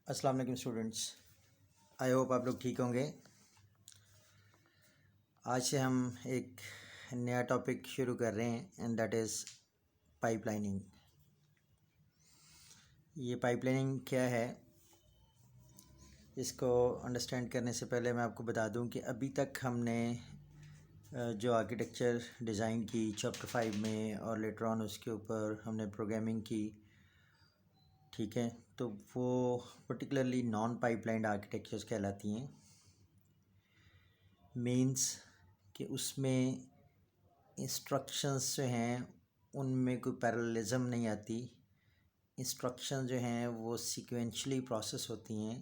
अस्सलाम वालेकुम students. I hope आप लोग ठीक होंगे। आज से हम एक नया टॉपिक शुरू कर रहे हैं एंड दैट इज़ पाइपलाइनिंग। ये पाइपलाइनिंग क्या है, इसको अंडरस्टैंड करने से पहले मैं आपको बता दूं कि अभी तक हमने जो आर्किटेक्चर डिज़ाइन की चैप्टर 5 में और लेटर ऑन उसके ऊपर हमने प्रोग्रामिंग की, ठीक है, तो वो पर्टिकुलरली नॉन पाइपलाइंड आर्किटेक्चर्स कहलाती हैं। मीन्स कि उसमें इंस्ट्रक्शंस जो हैं उनमें कोई पैरेललिज्म नहीं आती। इंस्ट्रक्शन जो हैं वो सीक्वेंशली प्रोसेस होती हैं।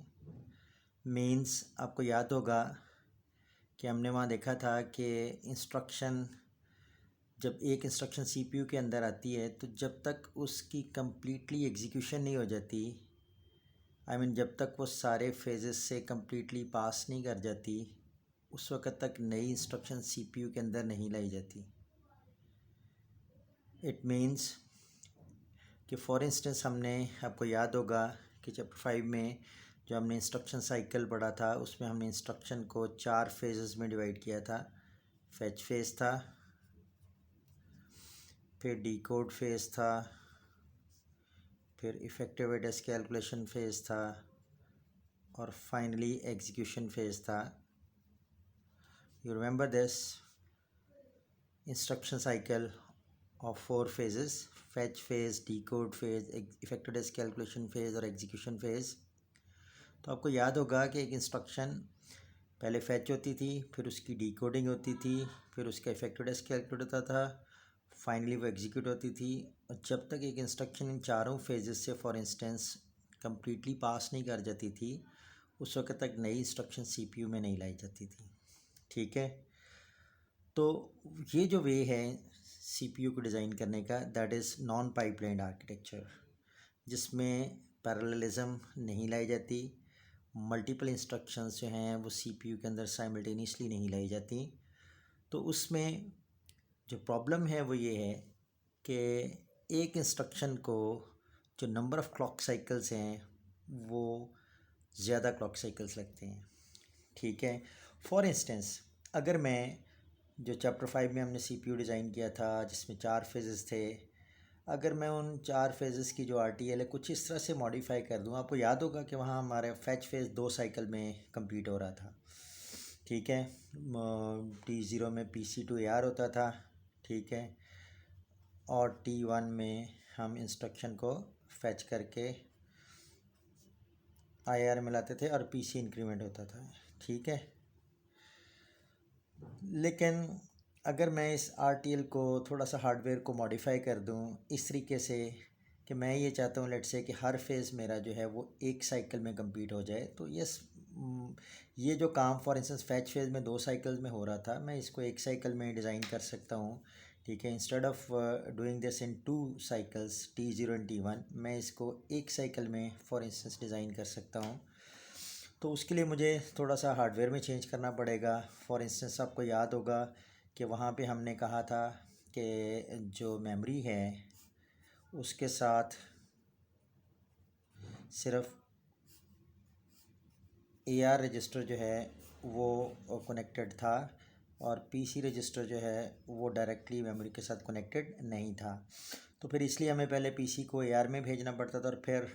मीन्स आपको याद होगा कि हमने वहाँ देखा था कि इंस्ट्रक्शन, जब एक इंस्ट्रक्शन सीपीयू के अंदर आती है तो जब तक उसकी कम्प्लीटली एग्जीक्यूशन नहीं हो जाती, जब तक वो सारे फेजेस से कम्प्लीटली पास नहीं कर जाती, उस वक़्त तक नई इंस्ट्रक्शन सीपीयू के अंदर नहीं लाई जाती। इट मीन्स कि फॉर इंस्टेंस हमने, आपको याद होगा कि चैप्टर 5 में जो हमने इंस्ट्रक्शन साइकिल पढ़ा था उसमें हमने इंस्ट्रक्शन को 4 फेजेस में डिवाइड किया था। फैच फेज़ था, फिर डिकोड फेज़ था, फिर इफ़ेक्टिव एड्रेस कैलकुलेशन फेज़ था और फाइनली एग्जीक्यूशन फेज़ था। You remember this instruction cycle of 4 phases: fetch phase, decode phase, effective disk calculation phase और execution phase। तो आपको याद होगा कि एक इंस्ट्रक्शन पहले फैच होती थी, फिर उसकी डिकोडिंग होती थी, फिर उसका इफेक्टिव डिस्क कैलकुलेट होता था, फाइनली वो एग्जीक्यूट होती थी। और जब तक एक इंस्ट्रक्शन इन चारों फेजेस से फॉर इंस्टेंस कम्प्लीटली पास नहीं कर जाती थी, उस वक्त तक नई इंस्ट्रक्शन सीपीयू में नहीं लाई जाती थी, ठीक है। तो ये जो वे है सीपीयू को डिज़ाइन करने का, दैट इज़ नॉन पाइपलाइंड आर्किटेक्चर, जिसमें पैरेललिज्म नहीं लाई जाती। मल्टीपल इंस्ट्रक्शंस जो हैं वो सीपीयू के अंदर साइमल्टेनियसली नहीं लाई जाती। तो उसमें जो प्रॉब्लम है वो ये है कि एक इंस्ट्रक्शन को जो नंबर ऑफ़ क्लॉक साइकिल्स हैं वो ज़्यादा क्लॉक साइकिल्स लगते हैं, ठीक है। फॉर इंस्टेंस, अगर मैं जो चैप्टर 5 में हमने सीपीयू डिज़ाइन किया था जिसमें 4 फेजेस थे, अगर मैं उन 4 फेजेस की जो आरटीएल है कुछ इस तरह से मॉडिफाई कर दूँ, आपको याद होगा कि वहाँ हमारे फैच फेज़ 2 साइकिल में कंप्लीट हो रहा था, ठीक है। T0 में PC2 AR होता था, ठीक है, और T1 में हम इंस्ट्रक्शन को फैच करके IR में लाते थे और PC इंक्रीमेंट होता था, ठीक है। लेकिन अगर मैं इस RTL को थोड़ा सा हार्डवेयर को मॉडिफाई कर दूं इस तरीके से कि मैं ये चाहता हूँ लेट्स से कि हर फेज़ मेरा जो है वो एक साइकिल में कंप्लीट हो जाए, तो ये जो काम फॉर इंस्टेंस फैच फेज़ में 2 साइकिल्स में हो रहा था, मैं इसको एक साइकिल में डिज़ाइन कर सकता हूँ, ठीक है। Instead of doing this in 2 cycles T0 and T1, मैं इसको एक साइकिल में फॉर इंस्टेंस डिज़ाइन कर सकता हूँ। तो उसके लिए मुझे थोड़ा सा हार्डवेयर में चेंज करना पड़ेगा। फॉर इंस्टेंस आपको याद होगा कि वहाँ पे हमने कहा था कि जो मेमोरी है उसके साथ सिर्फ AR रजिस्टर जो है वो कनेक्टेड था और PC रजिस्टर जो है वो डायरेक्टली मेमोरी के साथ कनेक्टेड नहीं था। तो फिर इसलिए हमें पहले PC को AR में भेजना पड़ता था और फिर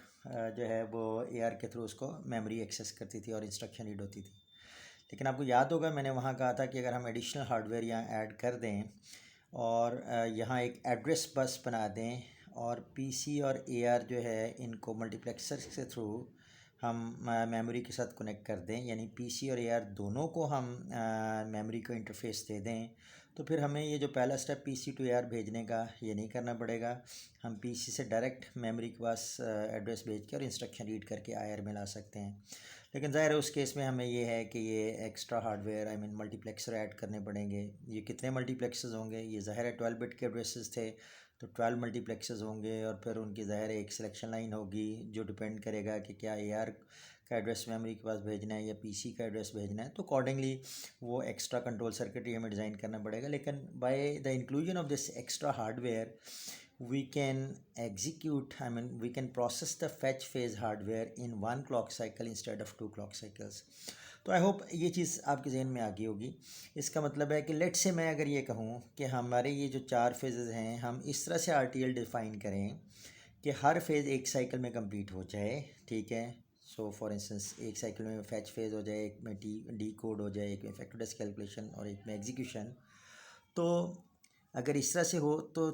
जो है वो AR के थ्रू उसको मेमोरी एक्सेस करती थी और इंस्ट्रक्शन रीड होती थी। लेकिन आपको याद होगा मैंने वहाँ कहा था कि अगर हम एडिशनल हार्डवेयर यहाँ ऐड कर दें और यहाँ एक एड्रेस बस बना दें और PC और AR जो है इनको मल्टीप्लेक्सर के थ्रू हम मेमोरी के साथ कनेक्ट कर दें, यानी PC और AR दोनों को हम मेमोरी को इंटरफेस दे दें, तो फिर हमें ये जो पहला स्टेप PC टू AR भेजने का ये नहीं करना पड़ेगा। हम PC से डायरेक्ट मेमोरी के पास एड्रेस भेज के और इंस्ट्रक्शन रीड करके IR में ला सकते हैं। लेकिन ज़ाहिर है उस केस में हमें ये है कि ये एक्स्ट्रा हार्डवेयर मल्टीप्लेक्सर ऐड करने पड़ेंगे। ये कितने मल्टीप्लेक्सर्स होंगे, ये ज़ाहिर है 12 बिट के एड्रेसेस थे तो 12 मल्टीप्लेक्सर्स होंगे और फिर उनकी ज़ाहिर है एक सिलेक्शन लाइन होगी जो डिपेंड करेगा कि क्या AR का एड्रेस मेमोरी के पास भेजना है या PC का एड्रेस भेजना है। तो अकॉर्डिंगली वो एक्स्ट्रा कंट्रोल सर्किटरी हमें डिज़ाइन करना पड़ेगा। लेकिन by the inclusion of this extra hardware we can execute, I mean we can process the fetch phase hardware in 1 clock cycle instead of 2 clock cycles. तो I hope ये चीज़ आपके जहन में आ गई होगी. इसका मतलब है कि लेट से मैं अगर ये कहूँ कि हमारे ये जो 4 फेजेस हैं, हम इस तरह से RTL डिफ़ाइन करें कि हर फेज़ एक साइकिल में कंप्लीट हो जाए. ठीक है. सो फॉर इंस्टेंस एक साइकिल में फैच फेज़ हो जाए, एक में डी कोड हो जाए, एक में फैक्टर्स कैलकुलेशन और एक में एग्जीक्यूशन. तो अगर इस तरह से हो तो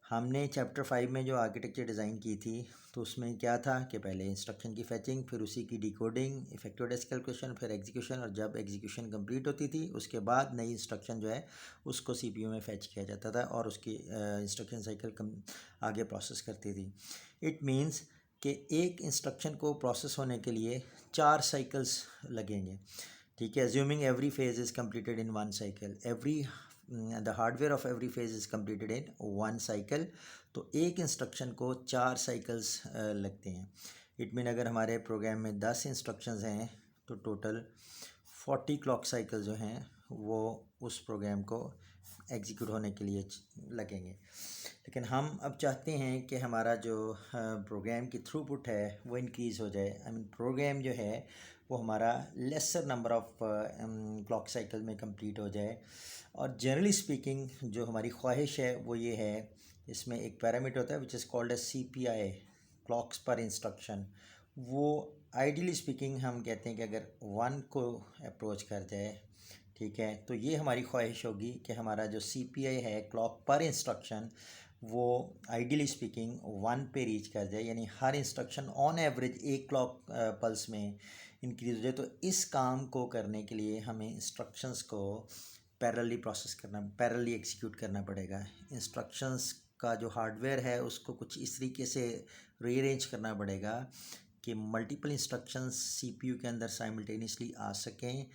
हमने चैप्टर 5 में जो आर्किटेक्चर डिज़ाइन की थी तो उसमें क्या था कि पहले इंस्ट्रक्शन की फैचिंग, फिर उसी की डिकोडिंग, इफेक्टिव डेस्क कैलकुलेशन, फिर एग्जीक्यूशन, और जब एग्जीक्यूशन कंप्लीट होती थी उसके बाद नई इंस्ट्रक्शन जो है उसको CPU में फैच किया जाता था और उसकी इंस्ट्रक्शन साइकिल आगे प्रोसेस करती थी. इट मीन्स कि एक इंस्ट्रक्शन को प्रोसेस होने के लिए 4 साइकिल्स लगेंगे. ठीक है. Assuming every phase is completed in 1 cycle, the hardware of every phase is completed in 1 cycle. तो एक इंस्ट्रक्शन को 4 साइकिल्स लगते हैं. इट मीन अगर हमारे प्रोग्राम में 10 इंस्ट्रक्शंस हैं तो टोटल 40 क्लॉक साइकिल जो हैं वो उस प्रोग्राम को एग्जीक्यूट होने के लिए लगेंगे. लेकिन हम अब चाहते हैं कि हमारा जो प्रोग्राम की थ्रूपुट है वो इंक्रीज़ हो जाए. आई मीन प्रोग्राम जो है वो हमारा laser number of clock cycle में कंप्लीट हो जाए. और जनरली स्पीकिंग जो हमारी ख्वाहिश है वो ये है, इसमें एक पैरामीटर होता है which is called as CPI, clocks per instruction. वो आइडियली स्पीकिंग हम कहते हैं कि अगर 1 को अप्रोच कर जाए, ठीक है, तो ये हमारी ख्वाहिश होगी कि हमारा जो CPI है क्लॉक पर इंस्ट्रक्शन वो आइडियली स्पीकिंग 1 पे रीच कर जाए. यानी हर instruction on average 1 clock pulse में इंक्रीज हो जाए. तो इस काम को करने के लिए हमें इंस्ट्रक्शंस को पैरेलली एग्जीक्यूट करना पड़ेगा. इंस्ट्रक्शंस का जो हार्डवेयर है उसको कुछ इस तरीके से रीअरेंज करना पड़ेगा कि मल्टीपल इंस्ट्रक्शंस CPU के अंदर साइमल्टेनियसली आ सकें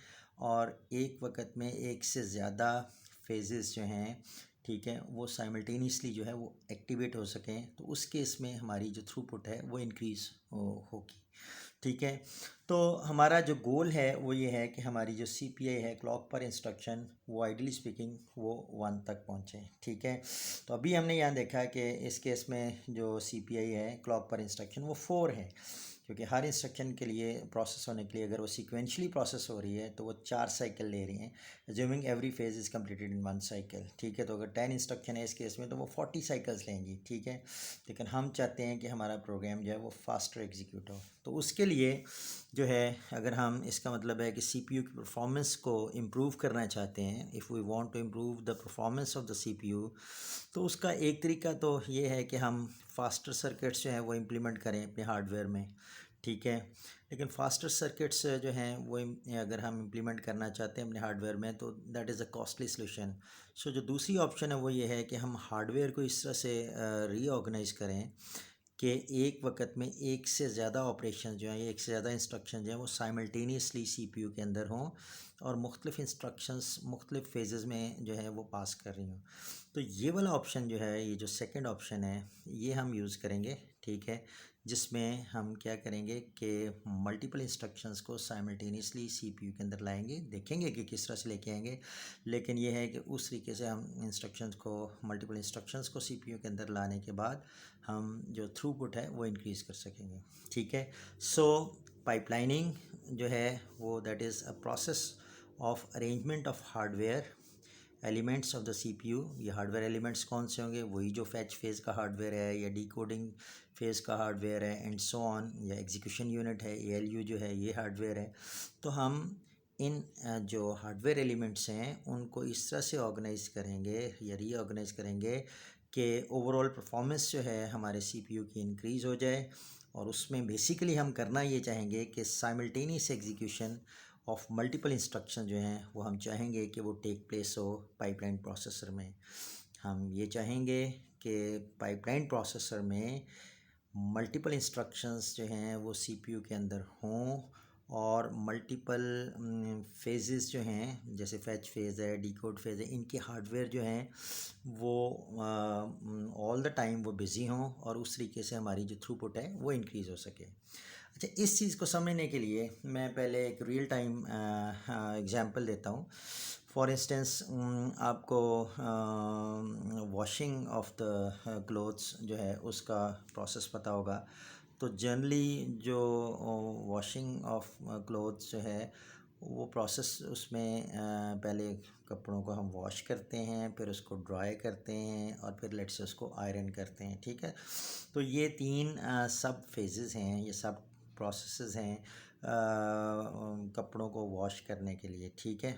और एक वक्त में एक से ज़्यादा फेजेस जो हैं, ठीक है, वो साइमल्टेनियसली जो है वो एक्टिवेट हो सकें. तो उस केस में हमारी जो थ्रूपुट है वो इंक्रीज़ होगी. ठीक है. तो हमारा जो गोल है वो ये है कि हमारी जो CPI है क्लॉक पर इंस्ट्रक्शन वो आइडियली स्पीकिंग वो 1 तक पहुँचे. ठीक है. तो अभी हमने यहाँ देखा कि इस केस में जो CPI है क्लॉक पर इंस्ट्रक्शन वो 4 है, क्योंकि हर इंस्ट्रक्शन के लिए प्रोसेस होने के लिए अगर वो सीक्वेंशली प्रोसेस हो रही है तो वो 4 साइकिल ले रही हैं. Assuming every phase is completed in 1 cycle. ठीक है. तो अगर 10 इंस्ट्रक्शन है इस केस में तो वो 40 साइकिल्स लेंगी. ठीक है. लेकिन हम चाहते हैं कि हमारा प्रोग्राम जो है वो फास्टर एग्जीक्यूट हो. तो उसके लिए जो है अगर हम, इसका मतलब है कि CPU की परफॉर्मेंस को इम्प्रूव करना चाहते हैं, if we want to improve the performance of the CPU, तो उसका एक तरीका तो ये है कि हम फास्टर सर्किट्स जो हैं वो इम्प्लीमेंट करें अपने हार्डवेयर में. ठीक है. लेकिन फास्टर सर्किट्स जो हैं वो अगर हम इम्प्लीमेंट करना चाहते हैं अपने हार्डवेयर में तो that is a costly solution. So जो दूसरी ऑप्शन है वो ये है कि हम हार्डवेयर को इस तरह से रीऑर्गेनाइज करें कि एक वक्त में एक से ज़्यादा ऑपरेशन जो हैं, एक से ज़्यादा इंस्ट्रक्शन जो हैं वो साइमल्टेनियसली CPU के अंदर हों और मुख्तलिफ इंस्ट्रक्शंस मुख्तलिफ फेजेस में जो है वो पास कर रही हों. तो ये वाला ऑप्शन जो है, ये जो सेकंड ऑप्शन है, ये हम यूज़ करेंगे. ठीक है. जिसमें हम क्या करेंगे कि मल्टीपल इंस्ट्रक्शंस को साइमल्टेनियसली CPU के अंदर लाएंगे. देखेंगे कि किस तरह से लेके आएंगे, लेकिन ये है कि उस तरीके से हम मल्टीपल इंस्ट्रक्शंस को CPU के अंदर लाने के बाद हम जो थ्रूपुट है वो इंक्रीज़ कर सकेंगे. ठीक है. सो पाइपलाइनिंग जो है वो that is a process of arrangement of hardware elements of the CPU. ये हार्डवेयर एलिमेंट्स कौन से होंगे? वही जो फैच फेज़ का हार्डवेयर है या डिकोडिंग फेज़ का हार्डवेयर है एंड सो ऑन, या एग्जीक्यूशन यूनिट है ALU जो है ये हार्डवेयर है. तो हम इन जो हार्डवेयर एलिमेंट्स हैं उनको इस तरह से ऑर्गेनाइज़ करेंगे या रीऑर्गेनाइज करेंगे कि ओवरऑल परफॉर्मेंस जो है हमारे CPU की इंक्रीज़ हो जाए. और उसमें बेसिकली हम करना ये चाहेंगे कि simultaneous execution of multiple instruction जो हैं वो हम चाहेंगे कि वो टेक प्लेस हो पाइपलाइन प्रोसेसर में. हम ये चाहेंगे कि पाइपलाइन प्रोसेसर में मल्टीपल इंस्ट्रक्शंस जो हैं वो CPU के अंदर हों और मल्टीपल फेजेस जो हैं, जैसे फैच फेज़ है, डिकोड फेज़ है, इनके हार्डवेयर जो हैं वो ऑल द टाइम वो बिज़ी हों और उस तरीके से हमारी जो थ्रूपुट है वो इंक्रीज़ हो सके। अच्छा, इस चीज़ को समझने के लिए मैं पहले एक रियल टाइम एग्जांपल देता हूँ। फॉर इंस्टेंस आपको वॉशिंग ऑफ द क्लोथ्स जो है उसका प्रोसेस पता होगा। तो जनरली जो वॉशिंग ऑफ क्लोथ्स जो है वो प्रोसेस उसमें पहले कपड़ों को हम वॉश करते हैं, फिर उसको ड्राई करते हैं और फिर लेट्स से उसको आयरन करते हैं, ठीक है। तो ये तीन सब फेजेस हैं, ये सब प्रोसेसेस हैं कपड़ों को वॉश करने के लिए, ठीक है।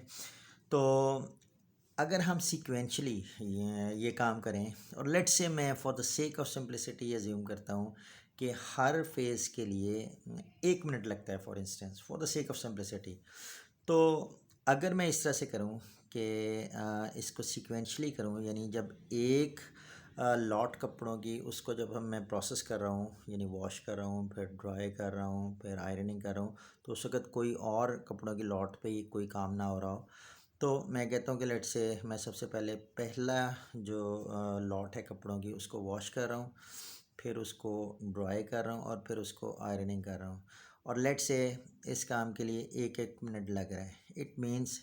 तो अगर हम सीक्वेंशली ये काम करें और लेट्स से मैं for the sake of simplicity assume करता हूँ कि हर फेज़ के लिए 1 मिनट लगता है, for instance for the sake of simplicity. तो अगर मैं इस तरह से करूँ कि इसको सीक्वेंशली करूँ, यानी जब एक लॉट कपड़ों की उसको जब मैं प्रोसेस कर रहा हूँ, यानी वॉश कर रहा हूँ, फिर ड्राई कर रहा हूँ, फिर आयरनिंग कर रहा हूँ, तो उस वक्त कोई और कपड़ों की लॉट पे ही कोई काम ना हो रहा हो, तो मैं कहता हूँ कि लेट से मैं सबसे पहले पहला जो लॉट है कपड़ों की उसको वॉश कर रहा हूँ, फिर उसको ड्राई कर रहा हूँ और फिर उसको आयरनिंग कर रहा हूँ, और लेट से इस काम के लिए 1-1 मिनट लग रहा है। इट मीन्स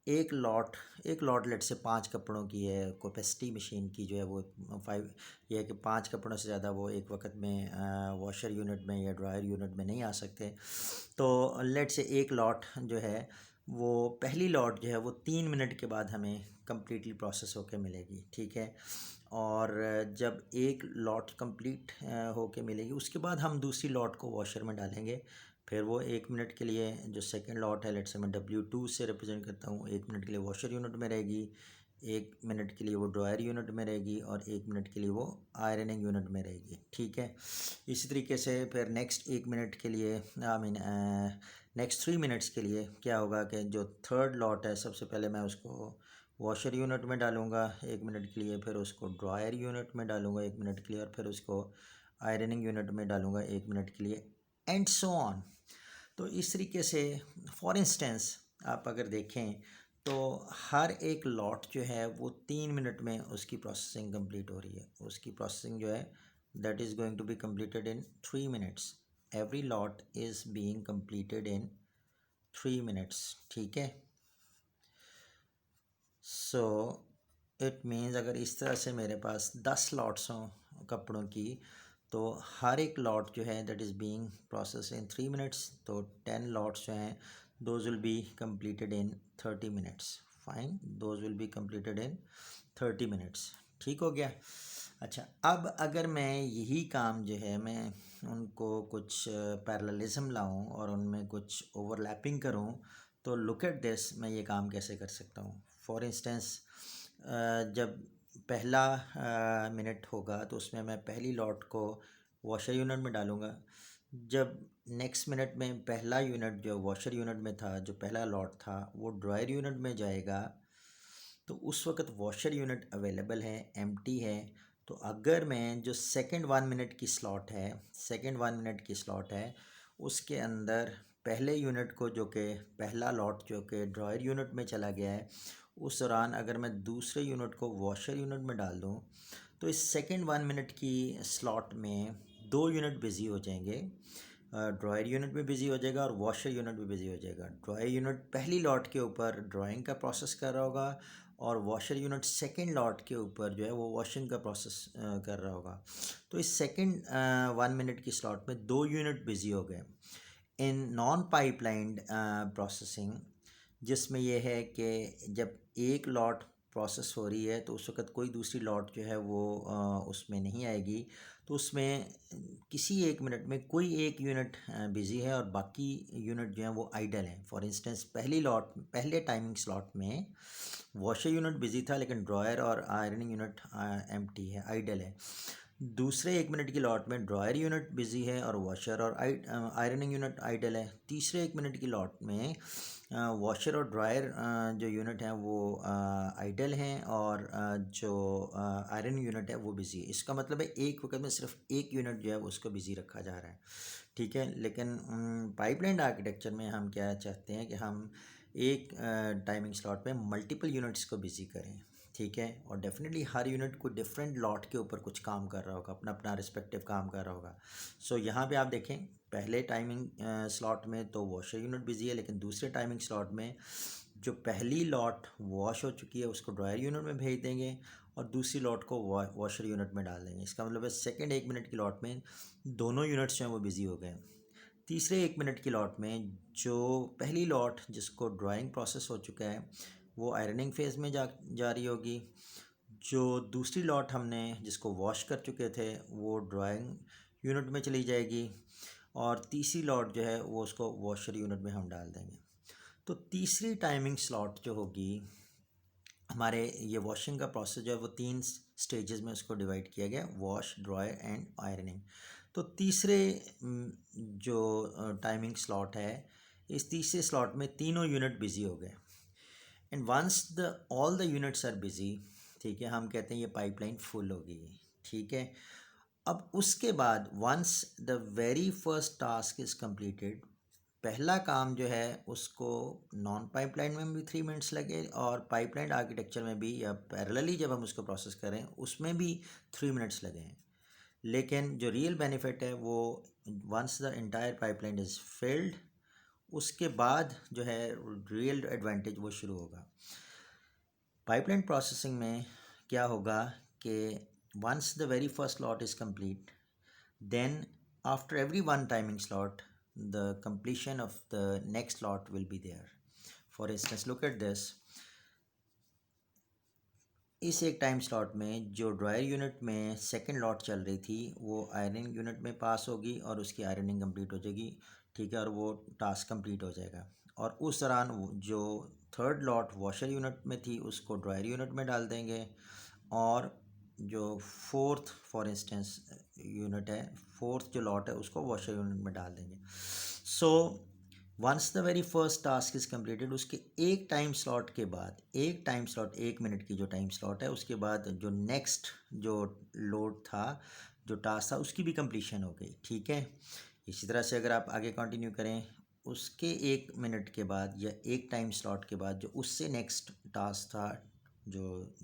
एक लॉट लेट से 5 कपड़ों की है, कैपेसिटी मशीन की जो है वो 5, ये है कि 5 कपड़ों से ज़्यादा वो एक वक्त में वॉशर यूनिट में या ड्रायर यूनिट में नहीं आ सकते। तो लेट से एक लॉट जो है वो पहली लॉट जो है वो 3 मिनट के बाद हमें कम्प्लीटली प्रोसेस होके मिलेगी, ठीक है। और जब एक लॉट कंप्लीट होके मिलेगी उसके बाद हम दूसरी लॉट को वॉशर में डालेंगे, फिर वो 1 मिनट के लिए जो सेकंड लॉट है, लेट्स से मैं W2 से रिप्रेजेंट करता हूँ, 1 मिनट के लिए वॉशर यूनिट में रहेगी, 1 मिनट के लिए वो ड्रायर यूनिट में रहेगी और 1 मिनट के लिए वो आयरनिंग यूनिट में रहेगी, ठीक है। इसी तरीके से फिर नेक्स्ट 1 मिनट के लिए आई मीन नेक्स्ट 3 मिनट्स के लिए क्या होगा कि जो थर्ड लॉट है सबसे पहले मैं उसको वॉशर यूनिट में डालूँगा 1 मिनट के लिए, फिर उसको ड्रायर यूनिट में डालूँगा 1 मिनट के लिए, और फिर उसको आयरनिंग यूनिट में डालूँगा 1 मिनट के लिए, एंड सो ऑन। तो इस तरीके से फॉर इंस्टेंस आप अगर देखें तो हर एक लॉट जो है वो 3 मिनट में उसकी प्रोसेसिंग कंप्लीट हो रही है। उसकी प्रोसेसिंग जो है that is going to be completed in 3 minutes. Every lot is being completed in 3 minutes, ठीक है। सो इट मीन्स अगर इस तरह से मेरे पास 10 लॉट्स हों कपड़ों की, तो हर एक लॉट जो है that is being process in 3 minutes, तो 10 लॉट्स जो हैं those will be completed in 30 minutes. Fine, those will be completed in 30 minutes, ठीक हो गया। अच्छा, अब अगर मैं यही काम जो है मैं उनको कुछ पैरेललिज्म लाऊं और उनमें कुछ ओवरलैपिंग करूं, तो लुक एट दिस, मैं ये काम कैसे कर सकता हूँ। फॉर इंस्टेंस जब पहला मिनट होगा तो उसमें मैं पहली लॉट को वॉशर यूनिट में डालूँगा। जब नेक्स्ट मिनट में पहला यूनिट जो वॉशर यूनिट में था, जो पहला लॉट था, वो ड्रायर यूनिट में जाएगा, तो उस वक्त वॉशर यूनिट अवेलेबल है, एम्प्टी है। तो अगर मैं जो सेकंड 1 मिनट की स्लॉट है, उसके अंदर पहले यूनिट को, जो कि पहला लॉट जो कि ड्रायर यूनिट में चला गया है, उस दौरान अगर मैं दूसरे यूनिट को वॉशर यूनिट में डाल दूं, तो इस सेकंड 1 मिनट की स्लॉट में 2 यूनिट बिज़ी हो जाएंगे। ड्रायर यूनिट भी बिज़ी हो जाएगा और वॉशर यूनिट भी बिज़ी हो जाएगा। ड्रायर यूनिट पहली लॉट के ऊपर ड्राइंग का प्रोसेस कर रहा होगा और वॉशर यूनिट सेकंड लॉट के ऊपर जो है वो वॉशिंग का प्रोसेस कर रहा होगा। तो इस सेकंड 1 मिनट की स्लॉट में 2 यूनिट बिज़ी हो गए। इन नॉन पाइपलाइंड प्रोसेसिंग, जिसमें यह है कि जब एक लॉट प्रोसेस हो रही है तो उस वक्त कोई दूसरी लॉट जो है वो उसमें नहीं आएगी, तो उसमें किसी 1 मिनट में कोई एक यूनिट बिज़ी है और बाकी यूनिट जो है वो आइडल हैं। फॉर इंस्टेंस पहले टाइमिंग स्लॉट में वॉशर यूनिट बिज़ी था, लेकिन ड्रायर और आयरनिंग यूनिट एम्प्टी है, आइडल है। दूसरे 1 मिनट की लॉट में ड्रायर यूनिट बिजी है और वॉशर और आयरनिंग यूनिट आइडल है। तीसरे 1 मिनट की लॉट में वॉशर और ड्रायर जो यूनिट हैं वो आइडल हैं और जो आयरन यूनिट है वो बिज़ी है। इसका मतलब है एक वक्त में सिर्फ एक यूनिट जो है वो उसको बिज़ी रखा जा रहा है, ठीक है। लेकिन पाइपलाइन आर्किटेक्चर में हम क्या चाहते हैं कि हम एक टाइमिंग स्लॉट में मल्टीपल यूनिट्स को बिज़ी करें, ठीक है। और डेफिनेटली हर यूनिट को डिफरेंट लॉट के ऊपर कुछ काम कर रहा होगा, अपना अपना रिस्पेक्टिव काम कर रहा होगा। सो यहाँ पे आप देखें पहले टाइमिंग स्लॉट में तो वॉशर यूनिट बिजी है, लेकिन दूसरे टाइमिंग स्लॉट में जो पहली लॉट वॉश हो चुकी है उसको ड्रायर यूनिट में भेज देंगे और दूसरी लॉट को वॉशर यूनिट में डाल देंगे। इसका मतलब है सेकेंड 1 मिनट की लॉट में दोनों यूनिट्स जो हैं वो बिज़ी हो गए। तीसरे 1 मिनट की लॉट में जो पहली लॉट जिसको ड्राइंग प्रोसेस हो चुका है वो आयरनिंग फेज़ में जा रही होगी। जो दूसरी लॉट हमने जिसको वॉश कर चुके थे वो ड्राइंग यूनिट में चली जाएगी और तीसरी लॉट जो है वो उसको वॉशर यूनिट में हम डाल देंगे। तो तीसरी टाइमिंग स्लॉट जो होगी हमारे ये वॉशिंग का प्रोसेस जो है वो 3 स्टेजेस में उसको डिवाइड किया गया, वॉश, ड्रायर एंड आयरनिंग। तो तीसरे जो टाइमिंग स्लॉट है, इस तीसरे स्लॉट में तीनों यूनिट बिजी हो गए and once the all the units are busy, ठीक है, हम कहते हैं ये पाइपलाइन फुल हो गई है, ठीक है। अब उसके बाद once the very first task is completed, पहला काम जो है उसको नॉन पाइपलाइन में भी 3 मिनट्स लगे और पाइपलाइन आर्किटेक्चर में भी या पैरेलली जब हम उसको प्रोसेस करें उसमें भी 3 मिनट्स लगे हैं। लेकिन जो रियल बेनिफिट है वो once the entire pipeline is filled, उसके बाद जो है रियल एडवांटेज वो शुरू होगा। पाइपलाइन प्रोसेसिंग में क्या होगा कि once the very first slot is complete, then after every one timing slot the completion of the next slot will be there. For instance, look at this. इस एक time slot में जो dryer unit में second lot चल रही थी वो ironing unit में पास होगी और उसकी आयरनिंग कंप्लीट हो जाएगी, ठीक है, और वो टास्क कंप्लीट हो जाएगा। और उस दौरान जो थर्ड लॉट वॉशर यूनिट में थी उसको ड्रायर यूनिट में डाल देंगे और जो फोर्थ फॉर इंस्टेंस यूनिट है, फोर्थ जो लॉट है उसको वॉशर यूनिट में डाल देंगे। So once the very first task is completed, उसके एक टाइम स्लॉट के बाद, एक टाइम स्लॉट 1 मिनट की जो टाइम स्लॉट है उसके बाद जो नेक्स्ट जो लोड था, जो टास्क था उसकी भी कंप्लीशन हो गई, ठीक है। इसी तरह से अगर आप आगे कंटिन्यू करें उसके 1 मिनट के बाद या एक टाइम स्लॉट के बाद जो उससे नेक्स्ट टास्क था, जो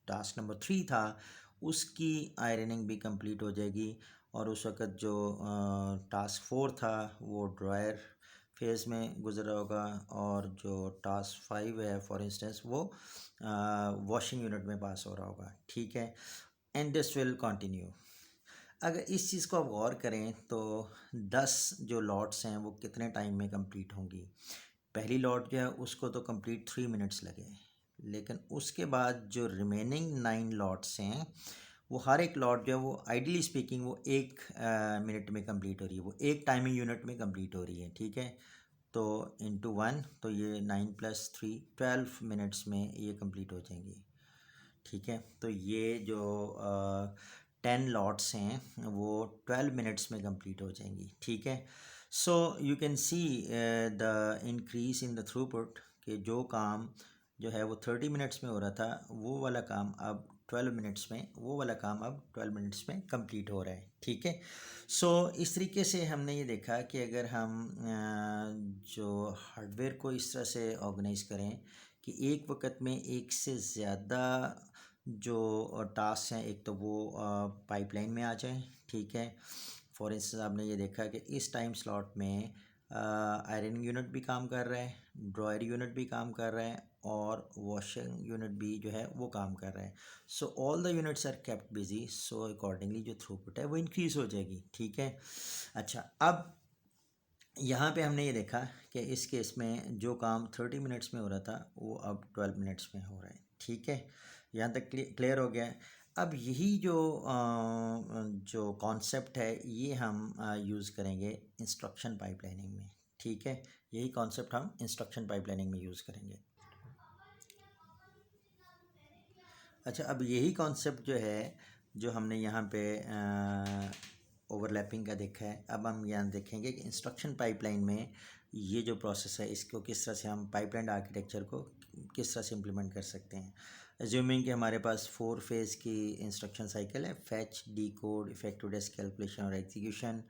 टास्क नंबर 3 था, उसकी आयरनिंग भी कंप्लीट हो जाएगी और उस वक़्त जो टास्क 4 था वो ड्रायर फेज़ में गुजरा होगा और जो टास्क 5 है फॉर इंस्टेंस वो वॉशिंग यूनिट में पास हो रहा होगा, ठीक है। And this will continue. अगर इस चीज़ को आप गौर करें तो 10 जो लॉट्स हैं वो कितने टाइम में कंप्लीट होंगी। पहली लॉट जो है उसको तो कंप्लीट 3 मिनट्स लगे, लेकिन उसके बाद जो रिमेनिंग 9 लॉट्स हैं वो हर एक लॉट जो है वो आइडियली स्पीकिंग वो 1 मिनट में कंप्लीट हो रही है, वो एक टाइमिंग यूनिट में कंप्लीट हो रही है, ठीक है। तो इंटू 1 तो ये 9 + 3 12 मिनट्स में ये कंप्लीट हो जाएंगी, ठीक है। तो ये जो 10 लॉट्स हैं वो 12 मिनट्स में कंप्लीट हो जाएंगी, ठीक है। So you can see the increase in the throughput कि जो काम जो है वो 30 मिनट्स में हो रहा था वो वाला काम अब 12 मिनट्स में, वो वाला काम अब 12 मिनट्स में कंप्लीट हो रहा है, ठीक है। सो इस तरीके से हमने ये देखा कि अगर हम जो हार्डवेयर को इस तरह से ऑर्गेनाइज़ करें कि एक वक्त में एक से ज़्यादा जो टास्क हैं एक तो वो पाइपलाइन में आ जाएं, ठीक है। फॉर इंस्टेंस आपने ये देखा कि इस टाइम स्लॉट में आयरन यूनिट भी काम कर रहा है, ड्रायर यूनिट भी काम कर रहा है और वॉशिंग यूनिट भी जो है वो काम कर रहा है। So all the units are kept busy, so accordingly जो थ्रूपुट है वो इंक्रीज़ हो जाएगी, ठीक है। अच्छा, अब यहाँ पे हमने ये देखा कि इस केस में जो काम 30 मिनट्स में हो रहा था वो अब 12 मिनट्स में हो रहा है, ठीक है। यहाँ तक क्लियर हो गया है। अब यही जो कॉन्सेप्ट है ये हम यूज़ करेंगे इंस्ट्रक्शन पाइपलाइनिंग में, ठीक है। यही कॉन्सेप्ट हम इंस्ट्रक्शन पाइपलाइनिंग में यूज़ करेंगे। अच्छा, अब यही कॉन्सेप्ट जो है जो हमने यहाँ पे ओवरलैपिंग का देखा है, अब हम यहाँ देखेंगे कि इंस्ट्रक्शन पाइपलाइन में ये जो प्रोसेस है इसको किस तरह से हम पाइपलाइन आर्किटेक्चर को किस तरह से इम्प्लीमेंट कर सकते हैं। एज्यूमिंग कि हमारे पास 4 फेज़ की इंस्ट्रक्शन साइकिल है, fetch, decode, effective desk calculation और एग्जीक्यूशन।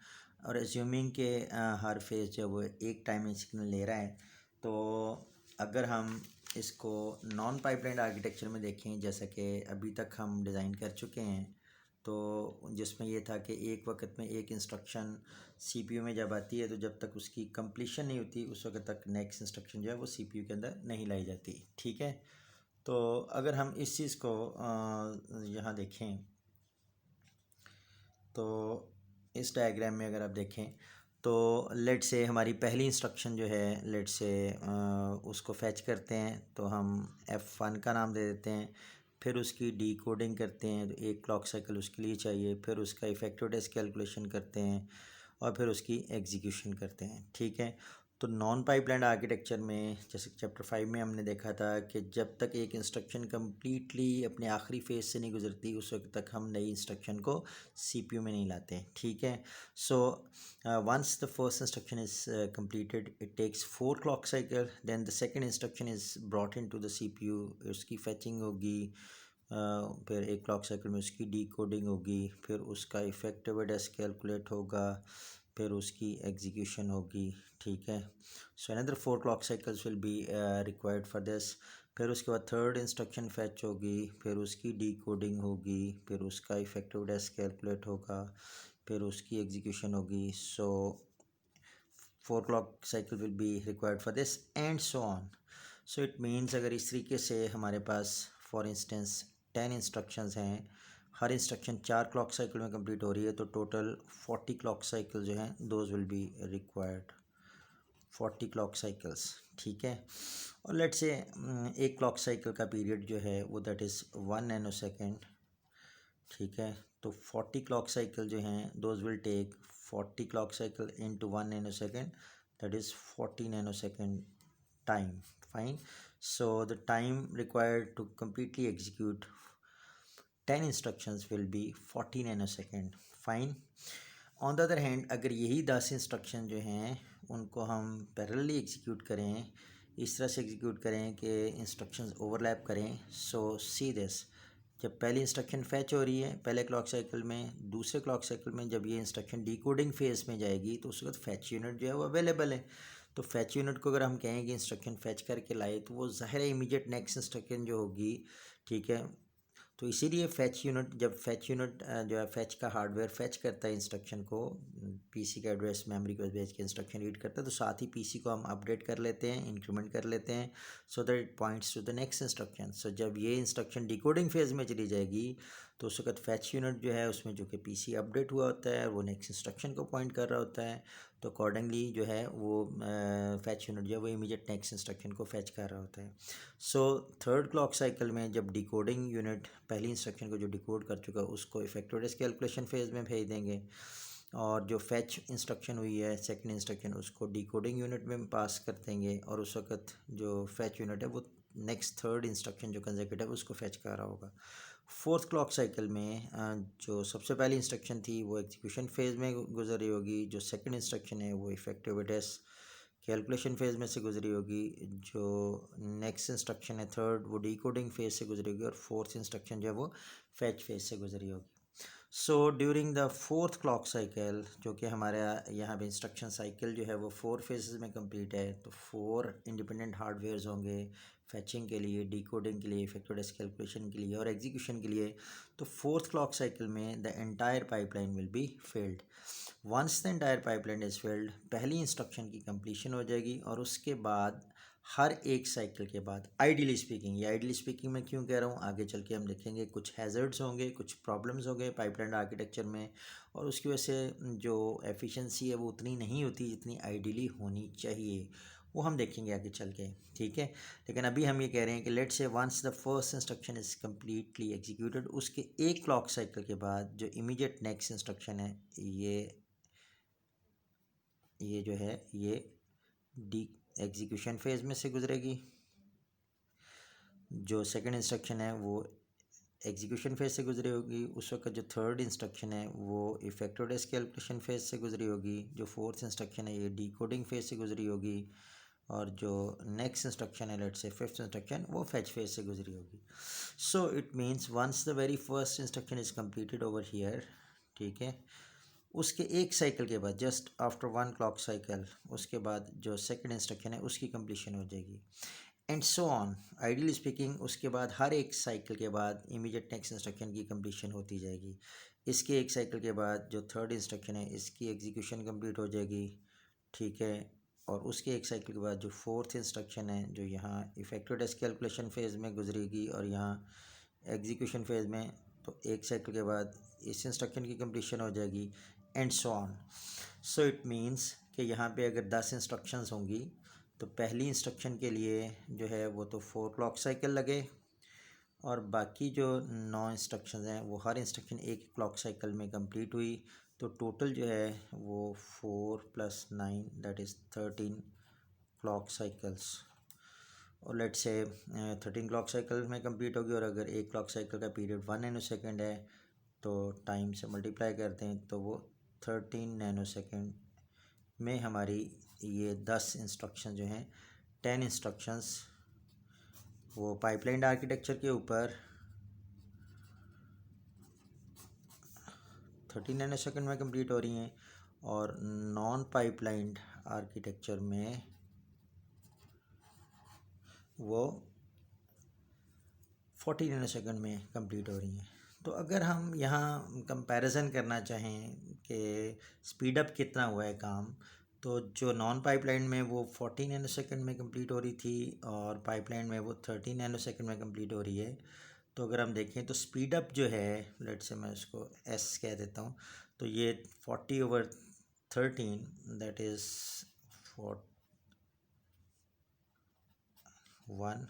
और एज्यूमिंग के हर फेज़ जो वो एक टाइमिंग सिग्नल ले रहा है, तो अगर हम इसको नॉन पाइपलाइन आर्किटेक्चर में देखें, जैसा कि अभी तक हम डिज़ाइन कर चुके हैं, तो जिसमें ये था कि एक वक्त में एक इंस्ट्रक्शन सीपीयू में जब आती है तो जब तक उसकी कंप्लीशन नहीं होती उस वक्त तक नेक्स्ट इंस्ट्रक्शन जो है वो सीपीयू के अंदर नहीं लाई जाती। ठीक है, तो अगर हम इस चीज़ को यहाँ देखें तो इस डायग्राम में अगर आप देखें तो लेट से हमारी पहली इंस्ट्रक्शन जो है, लेट से उसको फैच करते हैं तो हम F1 का नाम दे देते हैं, फिर उसकी डी कोडिंग करते हैं तो एक क्लॉक साइकिल उसके लिए चाहिए, फिर उसका इफेक्टिव डेस्क कैलकुलेशन करते हैं और फिर उसकी एग्जीक्यूशन करते हैं। ठीक है, तो नॉन पाइपलाइन आर्किटेक्चर में जैसे चैप्टर 5 में हमने देखा था कि जब तक एक इंस्ट्रक्शन कम्प्लीटली अपने आखिरी फेज से नहीं गुजरती उस वक्त तक हम नई इंस्ट्रक्शन को सीपीयू में नहीं लाते। ठीक है, so once the first instruction is completed it takes 4 clock cycle, then the second instruction is brought into the CPU, उसकी फैचिंग होगी, फिर एक क्लॉक साइकिल में उसकी डी कोडिंग होगी, फिर उसका इफेक्टिव डेस्क कैलकुलेट होगा, फिर उसकी एग्जीक्यूशन होगी। ठीक है, so another 4 clock cycles will be required for this. फिर उसके बाद थर्ड इंस्ट्रक्शन फैच होगी, फिर उसकी डी कोडिंग होगी, फिर उसका इफेक्टिव डेस्क कैलकुलेट होगा, फिर उसकी एग्जीक्यूशन होगी। सो 4 clock cycle will be required for this and so on. So it means अगर इस तरीके से हमारे पास फॉर इंस्टेंस 10 इंस्ट्रक्शंस हैं, हर इंस्ट्रक्शन 4 क्लॉक साइकिल में कंप्लीट हो रही है, तो टोटल 40 क्लॉक साइकिल जो हैं those will be required, 40 clock cycles. ठीक है, और लेट से एक क्लॉक साइकिल का पीरियड जो है वो दैट इज़ 1 नैनो सेकेंड। ठीक है, तो 40 क्लॉक साइकिल जो हैं those will take 40 clock cycle into 1 nano second, that is 40 nano second time. Fine, so the time required to completely execute 10 instructions will be 40 nanosecond. Fine, on the other hand अगर यही 10 instruction जो हैं उनको हम parallelly execute करें, इस तरह से एग्जीक्यूट करें कि इंस्ट्रक्शंस ओवरलैप करें, सो सी दिस, जब पहली इंस्ट्रक्शन फैच हो रही है पहले क्लॉक साइकिल में, दूसरे क्लॉक साइकिल में जब ये इंस्ट्रक्शन डिकोडिंग फेज़ में जाएगी तो उस वक्त फैच यूनिट जो है वो अवेलेबल है। तो फैच यूनिट को अगर हम कहें कि इंस्ट्रक्शन फैच करके लाए तो वो ज़ाहिर है इमीडिएट नेक्स्ट इंस्ट्रक्शन जो होगी। ठीक है, तो इसीलिए फैच यूनिट, जब फैच यूनिट जो है फैच का हार्डवेयर फैच करता है इंस्ट्रक्शन को, पीसी का एड्रेस मेमोरी को भेज के इंस्ट्रक्शन रीड करता है, तो साथ ही पीसी को हम अपडेट कर लेते हैं, इंक्रीमेंट कर लेते हैं, so that it points to the next instruction. So जब ये इंस्ट्रक्शन डिकोडिंग फेज़ में चली जाएगी तो उस वक्त फैच यूनिट जो है उसमें जो कि पीसी अपडेट हुआ होता है वो नेक्स्ट इंस्ट्रक्शन को पॉइंट कर रहा होता है, तो अकॉर्डिंगली जो है वो फैच यूनिट जो है वो इमीडिएट नेक्स्ट इंस्ट्रक्शन को फैच कर रहा होता है। सो थर्ड क्लॉक साइकिल में जब डिकोडिंग यूनिट पहली इंस्ट्रक्शन को जो डिकोड कर चुका है उसको इफेक्टिव डेस्क कैलकुलेशन फेज़ में भेज देंगे, और जो फैच इंस्ट्रक्शन हुई है सेकंड इंस्ट्रक्शन उसको डिकोडिंग यूनिट में पास कर देंगे, और उस वक्त जो फैच यूनिट है वो नेक्स्ट थर्ड इंस्ट्रक्शन जो कंसेक्यूटिव है उसको फैच कर रहा होगा। फोर्थ क्लॉक साइकिल में जो सबसे पहली इंस्ट्रक्शन थी वो एग्जीक्यूशन फेज़ में गुजरी होगी, जो सेकंड इंस्ट्रक्शन है वो इफेक्टिव डेस्क कैलकुलेशन फेज़ में से गुजरी होगी, जो नेक्स्ट इंस्ट्रक्शन है थर्ड वो डिकोडिंग फेज़ से गुजरी होगी, और फोर्थ इंस्ट्रक्शन जो है वो फैच फेज़ से गुजरी होगी। So during the fourth clock cycle, जो कि हमारे यहाँ पे इंस्ट्रक्शन साइकिल जो है वो 4 फेजेस में कंप्लीट है, तो 4 इंडिपेंडेंट हार्डवेयर्स होंगे फैचिंग के लिए, डिकोडिंग के लिए, इफेक्टिव डेस्क कैलकुलेशन के लिए और एग्जीक्यूशन के लिए। तो फोर्थ क्लॉक साइकिल में the entire pipeline will be filled. Once the entire pipeline is filled, पहली इंस्ट्रक्शन की कंप्लीशन हो जाएगी, और उसके बाद हर एक साइकिल के बाद आइडियली स्पीकिंग, ये आइडियली स्पीकिंग मैं क्यों कह रहा हूँ आगे चल के हम देखेंगे, कुछ हैज़र्ड्स होंगे, कुछ प्रॉब्लम्स होंगे पाइपलाइन आर्किटेक्चर में, और उसकी वजह से जो एफिशिएंसी है वो उतनी नहीं होती जितनी आइडियली होनी चाहिए, वो हम देखेंगे आगे चल के। ठीक है, लेकिन अभी हम ये कह रहे हैं कि let's say once the first instruction is completely executed, उसके एक क्लॉक साइकिल के बाद जो इमीडिएट नेक्स्ट इंस्ट्रक्शन है ये जो है ये डी एग्जीक्यूशन फेज़ में से गुजरेगी, जो सेकंड इंस्ट्रक्शन है वो एग्जीक्यूशन फेज से गुजरी होगी, उस वक्त जो थर्ड इंस्ट्रक्शन है वो इफेक्टिव डेस्क कैलकुलेशन फेज से गुजरी होगी, जो फोर्थ इंस्ट्रक्शन है ये डिकोडिंग फेज से गुजरी होगी, और जो नेक्स्ट इंस्ट्रक्शन है लेट से फिफ्थ इंस्ट्रक्शन वो फेच फेज से गुजरी होगी। So it means once the very first instruction is completed over here, ठीक है, उसके एक साइकिल के बाद just after one clock cycle उसके बाद जो सेकंड इंस्ट्रक्शन है उसकी कंप्लीशन हो जाएगी, and so on. Ideally speaking उसके बाद हर एक साइकिल के बाद इमीडिएट नेक्स्ट इंस्ट्रक्शन की कंप्लीशन होती जाएगी। इसके एक साइकिल के बाद जो थर्ड इंस्ट्रक्शन है इसकी एग्जीक्यूशन कंप्लीट हो जाएगी, ठीक है, और उसके एक साइकिल के बाद जो फोर्थ इंस्ट्रक्शन है जो यहाँ इफेक्टिव डेस्क कैलकुलेशन फेज़ में गुजरेगी और यहाँ एग्जीक्यूशन फेज़ में, तो एक साइकिल के बाद इस इंस्ट्रक्शन की कंप्लीशन हो जाएगी, and so on. So it means कि यहाँ पे अगर 10 इंस्ट्रक्शंस होंगी तो पहली इंस्ट्रक्शन के लिए जो है वो तो 4 क्लॉक साइकिल लगे, और बाकी जो 9 इंस्ट्रक्शंस हैं वो हर इंस्ट्रक्शन एक क्लॉक साइकिल में कंप्लीट हुई, तो टोटल जो है वो 4 + 9 दैट इज़ 13 क्लॉक साइकिल्स, और लेट से 13 क्लॉक साइकिल में कंप्लीट होगी, और अगर एक क्लॉक साइकिल का पीरियड 1 नैनो सेकेंड है तो टाइम से मल्टीप्लाई करते हैं तो वो 13 नैनो सेकेंड में हमारी ये 10 इंस्ट्रक्शन जो हैं 10 इंस्ट्रक्शंस वो पाइपलाइन आर्किटेक्चर के ऊपर 13 नैनो सेकेंड में कंप्लीट हो रही हैं, और नॉन पाइपलाइन आर्किटेक्चर में वो 40 नैनो सेकेंड में कंप्लीट हो रही हैं। तो अगर हम यहाँ कंपैरिजन करना चाहें कि स्पीड अप कितना हुआ है काम, तो जो नॉन पाइपलाइन में वो 40 नैनो सेकेंड में कंप्लीट हो रही थी और पाइपलाइन में वो 30 नैनो सेकेंड में कंप्लीट हो रही है। तो अगर हम देखें तो स्पीड अप जो है लेट से मैं उसको एस कह देता हूँ, तो ये 40/13 that is 1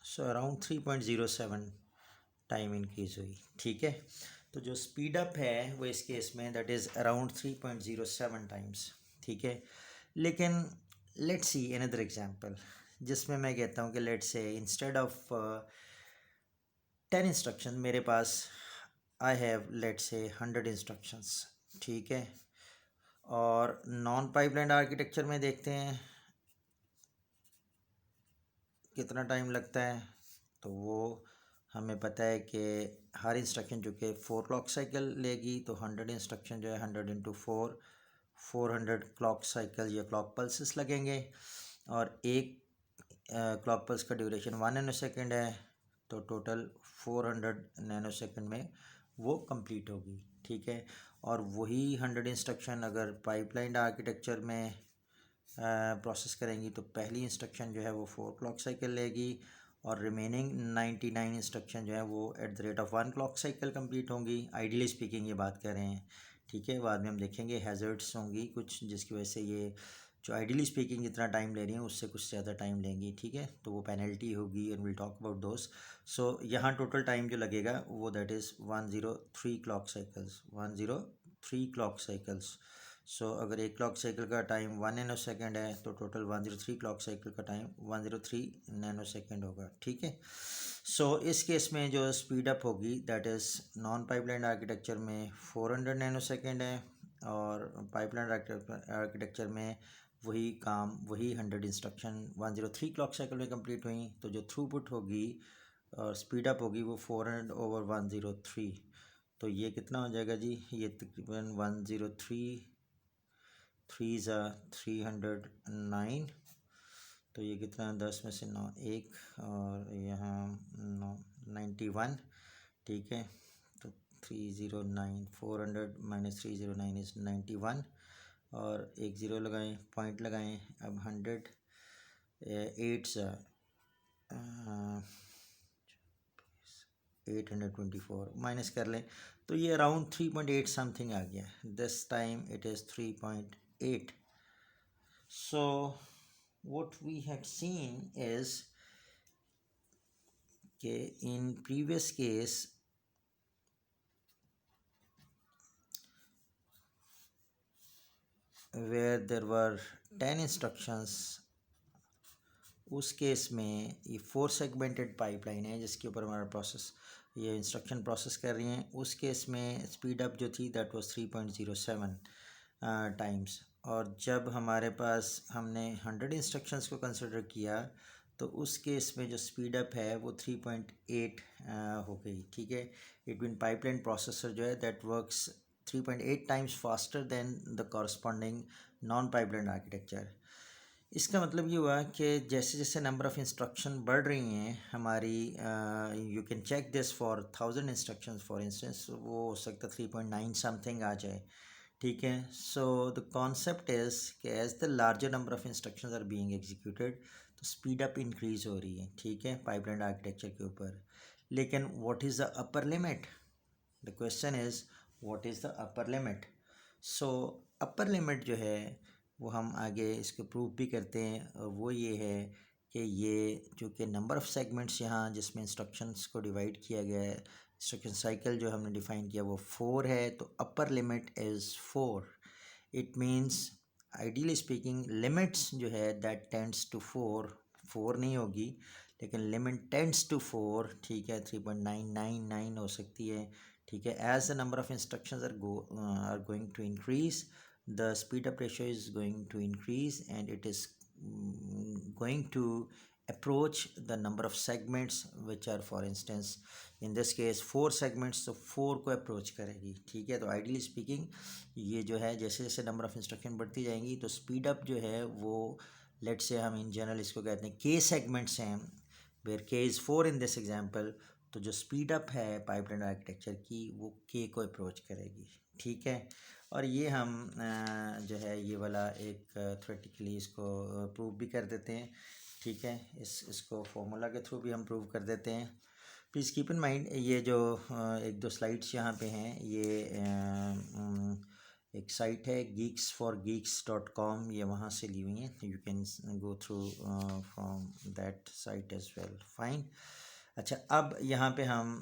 so around 3.07 time increase हुई, ठीक है। तो जो स्पीड अप है वो इस केस में दैट इज़ अराउंड 3.07 टाइम्स, ठीक है। लेकिन लेट्स सी अनदर एग्जांपल जिसमें मैं कहता हूँ कि लेट्स से इंस्टेड ऑफ 10 इंस्ट्रक्शन मेरे पास I have let's say 100 instructions, ठीक है। और नॉन पाइपलाइन आर्किटेक्चर में देखते हैं कितना टाइम लगता है, तो वो हमें पता है कि हर इंस्ट्रक्शन जो कि 4 क्लॉक साइकिल लेगी, तो 100 इंस्ट्रक्शन जो है 100 × 4 400 क्लॉक साइकिल या क्लॉक पल्सेस लगेंगे, और एक क्लॉक पल्स का ड्यूरेशन 1 नैनो सेकेंड है, तो टोटल 400 नैनो सेकेंड में वो कंप्लीट होगी, ठीक है। और वही 100 इंस्ट्रक्शन अगर पाइपलाइन आर्किटेक्चर में प्रोसेस करेंगी तो पहली इंस्ट्रक्शन जो है वो 4 क्लॉक साइकिल लेगी, और रिमेनिंग 99 इंस्ट्रक्शन जो है वो at the rate of 1 clock cycle complete होंगी। आइडियली स्पीकिंग ये बात कर रहे हैं, ठीक है। बाद में हम देखेंगे हैज़र्ड्स होंगी कुछ जिसकी वजह से ये जो आइडियली स्पीकिंग जितना टाइम ले रही हैं उससे कुछ ज़्यादा टाइम लेंगी, ठीक है, तो वो पेनल्टी होगी and will talk about those. So यहाँ टोटल टाइम जो लगेगा वो that is 103 clock cycles, 103 clock cycles. So अगर एक क्लॉक साइकिल का टाइम 1 नैनो सेकेंड है तो टोटल 103 क्लॉक साइकिल का टाइम 103 नैनो सेकेंड होगा, ठीक है। सो इस केस में जो स्पीड अप होगी that is non pipeline architecture में 400 नैनो सेकेंड है, और पाइपलाइन आर्किटेक्चर में वही काम वही 100 इंस्ट्रक्शन 103 क्लॉक साइकिल में कंप्लीट हुई, तो जो थ्रूपुट होगी और स्पीड अप होगी वो 400/103। तो ये कितना हो जाएगा जी, ये तकरीबन 103 3 ज़ा 309, तो ये कितना 10 में से 9 1, और यहाँ 91, ठीक है। तो 309 400 - 309 इज़ 91, और एक ज़ीरो लगाएं पॉइंट लगाएं, अब 100 8 ज़ा 824 माइनस कर लें तो ये अराउंड 3.8 समथिंग आ गया, this time it is 3.8। So what we had seen is कि in previous case where there were 10 instructions उस केस में ये 4 सेगमेंटेड पाइपलाइन है जिसके ऊपर हमारा प्रोसेस ये इंस्ट्रक्शन प्रोसेस कर रही हैं। उस केस में स्पीड अप जो थी दैट वाज 3.07 टाइम्स। और जब हमारे पास हमने 100 इंस्ट्रक्शंस को कंसिडर किया तो उस केस में जो स्पीड अप है वो 3.8 हो गई। ठीक है, इट मीन पाइपलाइन प्रोसेसर जो है that works 3.8 times faster than the corresponding non pipeline architecture. इसका मतलब ये हुआ कि जैसे जैसे नंबर ऑफ़ इंस्ट्रक्शन बढ़ रही हैं हमारी, you can check this for 1000 instructions for instance, वो हो सकता है 3.9 समथिंग आ जाए। ठीक है, सो द कॉन्सेप्ट इज़ कि as the larger number of instructions are being executed तो स्पीड अप इंक्रीज़ हो रही है। ठीक है, पाइपलाइन आर्किटेक्चर के ऊपर। लेकिन what is the upper limit? The question is what is the upper limit? So upper limit जो है वो हम आगे इसको प्रूव भी करते हैं, और वो ये है कि ये जो कि नंबर ऑफ़ सेगमेंट्स यहाँ जिसमें इंस्ट्रक्शंस को डिवाइड किया गया है, इंस्ट्रक्शन साइकिल जो हमने डिफ़ाइन किया वो 4 है, तो upper limit is 4। It means ideally speaking limits जो है दैट टेंड्स टू 4 नहीं होगी, लेकिन लिमिट टेंड्स टू 4। ठीक है, 3.999 हो सकती है। ठीक है, as the number of instructions are going to increase, the speed up ratio is going to increase, and it is going to approach the number of segments which are, for instance in this case 4 segments, so 4 को approach करेगी। ठीक है, तो ideally speaking ये जो है जैसे जैसे नंबर ऑफ़ इंस्ट्रक्शन बढ़ती जाएंगी तो स्पीड अप जो है वो, लेट से हम इन जनरल इसको कहते हैं के सेगमेंट्स हैं, वेयर के इज़ 4 इन दिस एग्जांपल, तो जो स्पीड अप है पाइपलाइन आर्किटेक्चर की वो के को अप्रोच करेगी। ठीक है, और ये हम जो है ये वाला एक थ्योरेटिकली इसको प्रूव भी कर देते हैं। ठीक है, इसको फॉर्मूला के थ्रू भी हम प्रूव कर देते हैं। प्लीज़ कीप इन माइंड ये जो एक दो स्लाइड्स यहाँ पे हैं, ये एक साइट है geeks4geeks.com, ये वहाँ से ली हुई हैं, you can go through from that site as well. Fine. अच्छा, अब यहाँ पे हम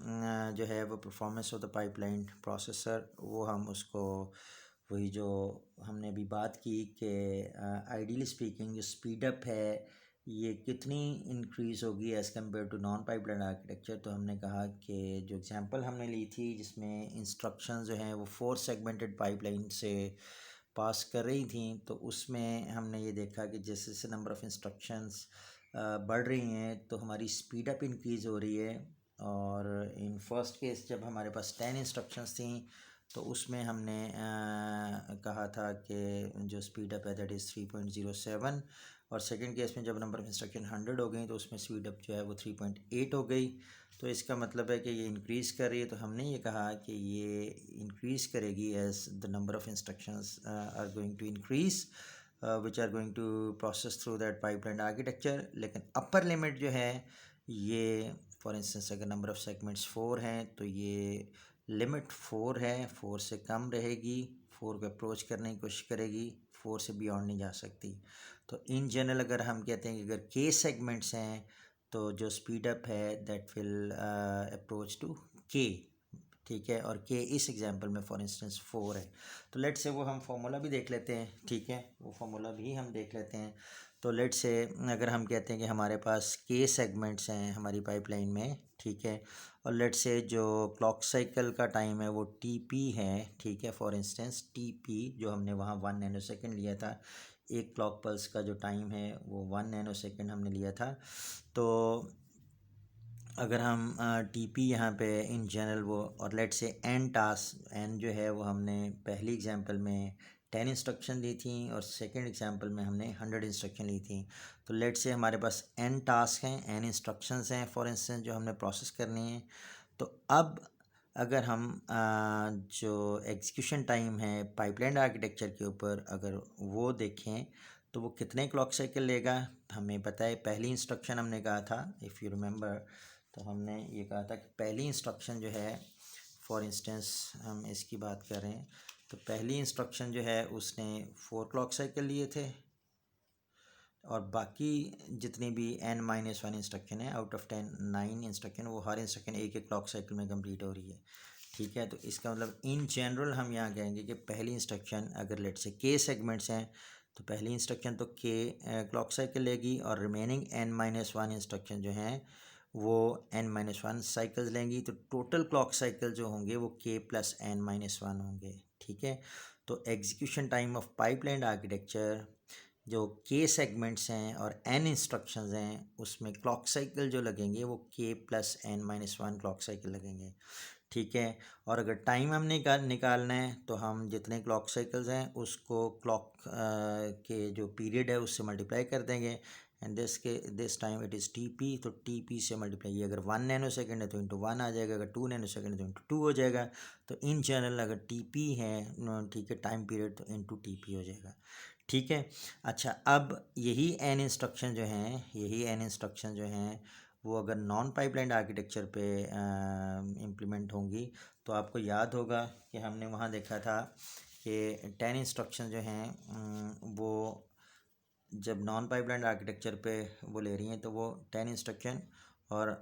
जो है वो performance of the pipeline processor, वो हम उसको वही जो हमने अभी बात की कि आइडियली स्पीकिंग जो स्पीड अप है ये कितनी इंक्रीज़ होगी as compared to non pipeline architecture. तो हमने कहा कि जो एग्जांपल हमने ली थी जिसमें इंस्ट्रक्शंस जो हैं वो 4 सेगमेंटेड पाइपलाइन से पास कर रही थी, तो उसमें हमने ये देखा कि जैसे जैसे नंबर ऑफ़ इंस्ट्रक्शंस बढ़ रही हैं तो हमारी स्पीड अप इंक्रीज़ हो रही है। और इन फर्स्ट केस जब हमारे पास 10 इंस्ट्रक्शंस थी तो उसमें हमने कहा था कि जो स्पीड अप है दैट इज़ 3.07, और सेकंड केस में जब नंबर ऑफ़ इंस्ट्रक्शन 100 हो गई तो उसमें स्पीड अप जो है वो 3.8 हो गई। तो इसका मतलब है कि ये इंक्रीज़ कर रही है, तो हमने ये कहा कि ये इंक्रीज़ करेगी as the number of instructions are going to increase which are going to process through that pipeline architecture. लेकिन अपर लिमिट जो है ये, फॉर इंस्टेंस अगर नंबर ऑफ़ सेगमेंट्स 4 हैं तो ये लिमिट 4 है, 4 से कम रहेगी, 4 को अप्रोच करने की कोशिश करेगी, 4 से बियॉन्ड नहीं जा सकती। तो इन जनरल अगर हम कहते हैं कि अगर के सेगमेंट्स हैं तो जो स्पीड अप है दैट विल अप्रोच टू के। ठीक है, और के इस एग्जांपल में फॉर इंस्टेंस 4 है। तो लेट से वो हम फार्मूला भी देख लेते हैं। ठीक है, वो फार्मूला भी हम देख लेते हैं। तो लेट से अगर हम कहते हैं कि हमारे पास के सेगमेंट्स हैं हमारी पाइपलाइन में, ठीक है, और लेट से जो क्लॉक साइकिल का टाइम है वो टी पी है। ठीक है, फॉर इंस्टेंस टी पी जो हमने वहाँ 1 नैनो सेकेंड लिया था, एक क्लॉक पल्स का जो टाइम है वो 1 नैनो सेकेंड हमने लिया था। तो अगर हम टी पी यहाँ पे इन जनरल वो, और लेट से एन टास्क, एन जो है वो हमने पहली एग्जांपल में 10 इंस्ट्रक्शन ली थी और सेकंड एग्जांपल में हमने 100 इंस्ट्रक्शन ली थी। तो लेट से हमारे पास एन टास्क हैं, एन इंस्ट्रक्शंस हैं फॉर इंस्टेंस जो हमने प्रोसेस करनी है। तो अब अगर हम जो एग्जीक्यूशन टाइम है पाइपलाइन आर्किटेक्चर के ऊपर अगर वो देखें तो वो कितने क्लॉक साइकिल लेगा, हमें पता है पहली इंस्ट्रक्शन हमने कहा था, इफ़ यू रिमेंबर, तो हमने ये कहा था कि पहली इंस्ट्रक्शन जो है, फॉर इंस्टेंस हम इसकी बात कर रहे हैं, तो पहली इंस्ट्रक्शन जो है उसने 4 क्लॉक साइकिल लिए थे, और बाकी जितनी भी n-1 इंस्ट्रक्शन है आउट ऑफ 10 9 इंस्ट्रक्शन, वो हर इंस्ट्रक्शन एक एक क्लॉक साइकिल में कंप्लीट हो रही है। ठीक है, तो इसका मतलब इन जनरल हम यहाँ कहेंगे कि पहली इंस्ट्रक्शन अगर लेट से के सेगमेंट्स हैं तो पहली इंस्ट्रक्शन तो के क्लॉक साइकिल लेगी और रिमेनिंग n-1 इंस्ट्रक्शन जो हैं वो n-1 साइकिल्स लेंगी। तो टोटल क्लॉक साइकिल जो होंगे वो k प्लस n-1 होंगे। ठीक है, तो execution time of pipeline architecture जो k सेगमेंट्स हैं और n इंस्ट्रक्शंस हैं उसमें क्लॉक साइकिल जो लगेंगे वो k plus n-1 clock cycle लगेंगे। ठीक है, और अगर टाइम हमने निकालना है तो हम जितने क्लॉक साइकिल्स हैं उसको क्लॉक के जो पीरियड है उससे मल्टीप्लाई कर देंगे। And this time it is T P, तो टी पी से मल्टीप्लाई, अगर 1 नैनो सेकेंड है तो इंटू 1 आ जाएगा, अगर 2 नैनो सेकेंड है तो इंटू 2 हो जाएगा। तो इन जनरल अगर टी पी है ठीक है टाइम पीरियड, तो इंटू टी पी हो जाएगा। ठीक है, अच्छा अब यही एन इंस्ट्रक्शन जो हैं वो अगर नॉन पाइपलाइन आर्किटेक्चर पे इम्प्लीमेंट होंगी तो आपको याद होगा कि हमने वहाँ देखा था कि 10 इंस्ट्रक्शन जो हैं वो जब नॉन पाइपलाइन आर्किटेक्चर पे वो ले रही हैं तो वो 10 इंस्ट्रक्शन और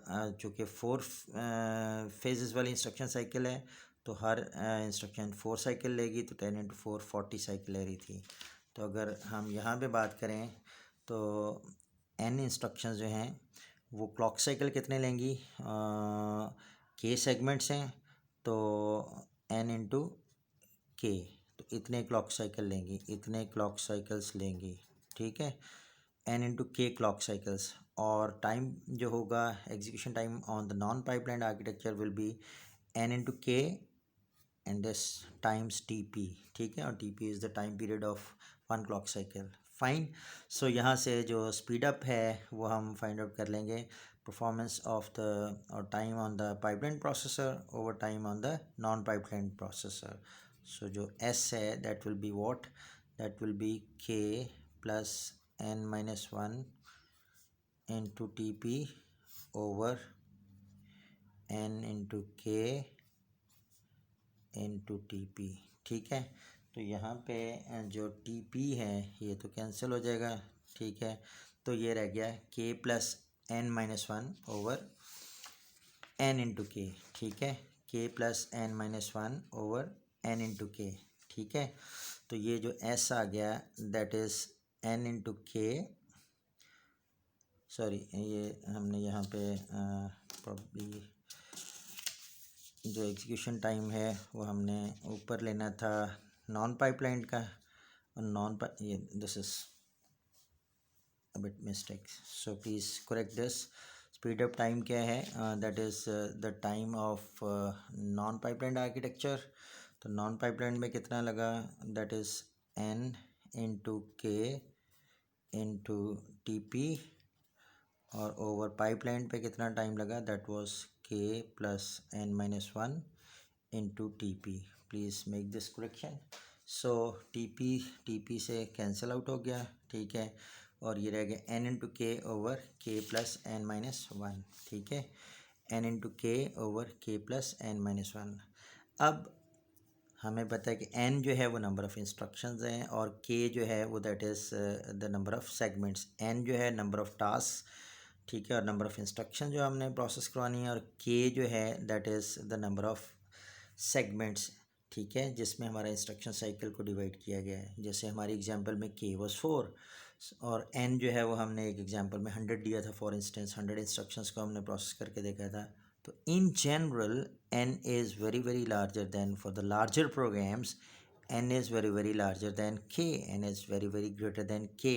चूँकि 4 फेजेस वाली इंस्ट्रक्शन साइकिल है तो हर इंस्ट्रक्शन 4 साइकिल लेगी, तो 10 इंटू 4 40 साइकिल ले रही थी। तो अगर हम यहाँ पे बात करें तो n इंस्ट्रक्शंस जो हैं वो क्लॉक साइकिल कितने लेंगी, k सेगमेंट्स हैं तो n इंटू के, तो इतने क्लॉक साइकिल लेंगी, इतने क्लॉक साइकिल्स लेंगी। ठीक है, n into K clock cycles, और टाइम जो होगा execution time on the non pipeline architecture will be n into K and this times T P. ठीक है, और T P is the time period of 1 clock cycle. Fine, so यहाँ से जो speed up है वो हम फाइंड आउट कर लेंगे, परफॉर्मेंस ऑफ द और time on the pipeline processor over time on the non pipeline processor. So जो S है that will be what, that will be K plus n-1 into T P over n into K into T P. ठीक है, तो यहाँ पे जो T P है ये तो कैंसिल हो जाएगा। ठीक है, तो ये रह गया k plus n-1 over n into के। ठीक है, k plus n-1 over n into के। ठीक है, तो ये जो s आ गया दैट इज़ n इंटू के, सॉरी ये हमने यहाँ पे प्रॉब्ली जो एग्जीक्यूशन टाइम है वो हमने ऊपर लेना था नॉन पाइपलाइन का, और ये this is a bit mistake, so please correct this. Speed up time क्या है, that is the time of non pipeline architecture. तो नॉन पाइपलाइन में कितना लगा, that is n into K into T P, और ओवर पाइपलाइन पे कितना time लगा, that was k plus n-1 into T P. Please make this correction. So T P से cancel out हो गया। ठीक है, और ये रह गया n इंटू के ओवर k प्लस n-1। ठीक है, n इंटू के ओवर k प्लस n-1। अब हमें पता है कि n जो है वो नंबर ऑफ़ इंस्ट्रक्शंस हैं और k जो है वो that is the number of segments. n जो है नंबर ऑफ़ टास्क, ठीक है, और नंबर ऑफ़ इंस्ट्रक्शन जो हमने प्रोसेस करवानी है, और k जो है that is the number of segments. ठीक है, जिसमें हमारा इंस्ट्रक्शन साइकिल को डिवाइड किया गया है। जैसे हमारी एग्जांपल में k वाज 4 और n जो है वो हमने एक एग्जांपल में 100 दिया था, फॉर इंस्टेंस 100 इंस्ट्रक्शंस को हमने प्रोसेस करके देखा था। तो in general n is very very larger than, for the larger programs n is very very larger than k, n is very very greater than k।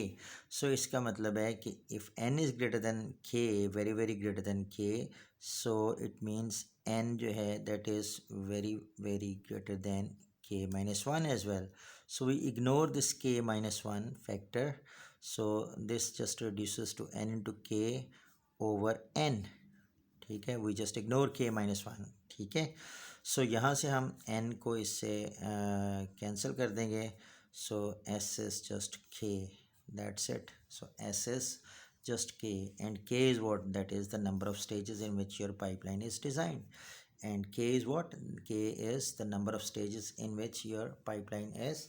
So इसका मतलब है कि if n is greater than k, very very greater than k, so it means n जो है that is very very greater than k minus 1 as well. So we ignore this k minus 1 factor. So this just reduces to n into k over n. ठीक है, we just ignore k minus 1। ठीक है, सो यहाँ से हम n को इससे cancel कर देंगे। सो s is just k, that's it. So s is just k, and k is what, that is the number of stages in which your pipeline is designed, and k is what, k is the number of stages in which your pipeline is,